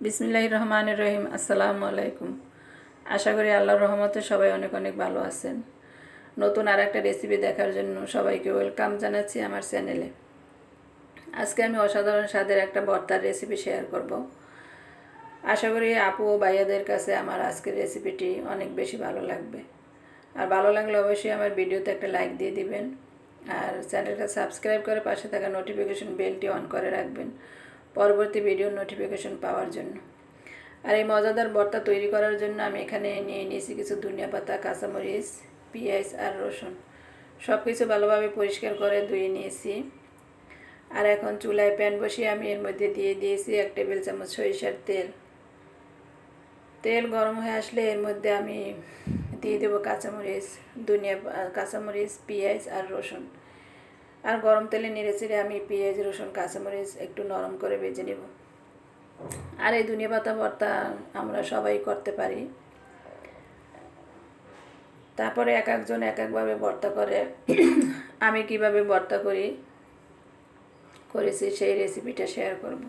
বিসমিল্লাহির রহমানির রহিম। আসসালামু আলাইকুম। আশা করি আল্লাহর রহমতে সবাই অনেক অনেক ভালো আছেন। নতুন আর একটা রেসিপি দেখার জন্য সবাইকে ওয়েলকাম জানাচ্ছি আমার চ্যানেলে। আজকে আমি অসাধারণ স্বাদের একটা ভর্তার রেসিপি শেয়ার করব। আশা করি আপু ও ভাইয়াদের কাছে আমার আজকের রেসিপিটি অনেক বেশি ভালো লাগবে। আর ভালো লাগলে অবশ্যই আমার ভিডিওতে একটা লাইক দিয়ে দিবেন, আর চ্যানেলটা সাবস্ক্রাইব করে পাশে থাকা নোটিফিকেশন বেলটি অন করে রাখবেন পরবর্তী ভিডিওর নোটিফিকেশন পাওয়ার জন্য। আর এই মজাদার ভর্তা তৈরি করার জন্য আমি এখানে নিয়ে নিয়েছি কিছু ধনিয়া পাতা, কাঁচামরিচ, পেঁয়াজ আর রসুন। সব কিছু ভালোভাবে পরিষ্কার করে ধুয়ে নিয়েছি। আর এখন চুলায় প্যান বসিয়ে আমি এর মধ্যে দিয়ে দিয়েছি 1 টেবিল চামচ সরিষার তেল। তেল গরম হয়ে আসলে এর মধ্যে আমি দিয়ে দেবো কাঁচামরিচ, পেঁয়াজ আর রসুন। আর গরম তেলে নেড়েচেড়ে আমি পেঁয়াজ, রসুন, কাঁচামরিচ একটু নরম করে ভেজে নেব। আর এই ধনিয়া পাতা ভর্তা আমরা সবাই করতে পারি। তারপরে এক একজন এক একভাবে ভর্তা করে। আমি কিভাবে ভর্তা করেছি সেই রেসিপিটা শেয়ার করব।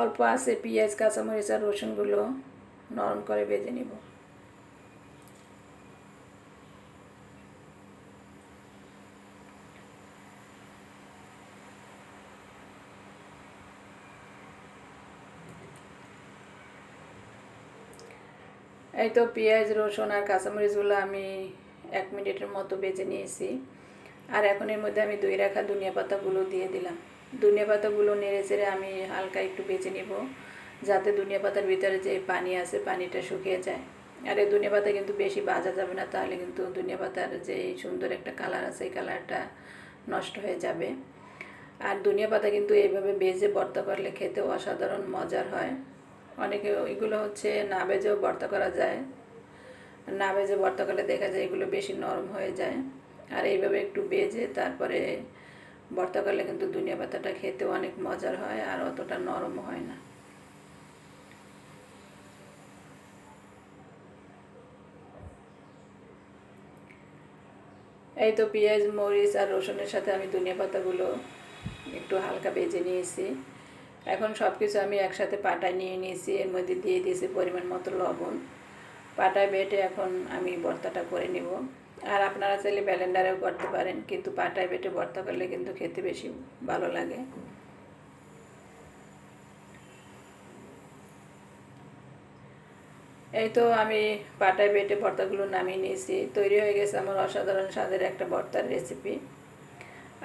অল্প আছে পেঁয়াজ, কাঁচামরিচ আর রসুনগুলো নরম করে ভেজে নিব। এই তো পেঁয়াজ, রসুন আর কাঁচামরিচগুলো আমি 1 মিনিটের মতো ভেজে নিয়েছি। আর এখন এর মধ্যে আমি ধুয়ে রাখা ধনিয়া পাতাগুলো দিয়ে দিলাম। ধনিয়া পাতাগুলো নেড়েচেড়ে আমি হালকা একটু ভেজে নিব, যাতে ধনিয়া পাতার ভিতরে যে পানি আছে পানিটা শুকিয়ে যায়। আর এই ধনিয়া পাতা কিন্তু বেশি ভাজা যাবে না, তাহলে কিন্তু ধনিয়া পাতার যে সুন্দর একটা কালার আছে এই কালারটা নষ্ট হয়ে যাবে। আর ধনিয়া পাতা কিন্তু এইভাবে ভেজে ভর্তা করলে খেতে অসাধারণ মজার হয়। অনেকে এগুলো না ভেজেও ভর্তা করা যায়। না ভেজে ভর্তা করলে দেখা যায় এগুলো বেশি নরম হয়ে যায়। আর এইভাবে একটু ভেজে তারপরে ভর্তা করলে কিন্তু ধনিয়া পাতাটা খেতে অনেক মজার হয় আর অতটা নরমও হয় না। এই তো পেঁয়াজ, মরিচ আর রসুনের সাথে আমি ধনিয়া পাতাগুলো একটু হালকা ভেজে নিয়েছি। এখন সব কিছু আমি একসাথে পাটায় নিয়ে নিয়েছি। এর মধ্যে দিয়ে দিয়েছি পরিমাণ মতো লবণ। পাটায় বেটে এখন আমি ভর্তাটা করে নেব। আর আপনারা চাইলে ব্লেন্ডারেও করতে পারেন, কিন্তু পাটায় বেটে ভর্তা করলে কিন্তু খেতে বেশি ভালো লাগে। এই তো আমি পাটায় বেটে ভর্তাগুলো নামিয়ে নিয়েছি। তৈরি হয়ে গেছে আমার অসাধারণ স্বাদের একটা ভর্তার রেসিপি।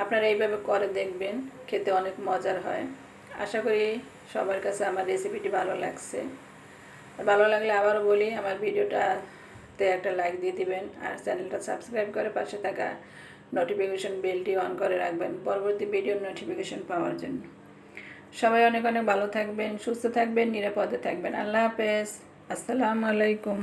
আপনারা এইভাবে করে দেখবেন, খেতে অনেক মজার হয়। আশা করি সবার কাছে আমার রেসিপিটি ভালো লাগছে। ভালো লাগলে আবারও বলি, আমার ভিডিওটাতে একটা লাইক দিয়ে দিবেন, আর চ্যানেলটা সাবস্ক্রাইব করে পাশে থাকা নোটিফিকেশন বেলটি অন করে রাখবেন পরবর্তী ভিডিওর নোটিফিকেশন পাওয়ার জন্য। সবাই অনেক অনেক ভালো থাকবেন, সুস্থ থাকবেন, নিরাপদে থাকবেন। আল্লাহ হাফেজ। আসসালামু আলাইকুম।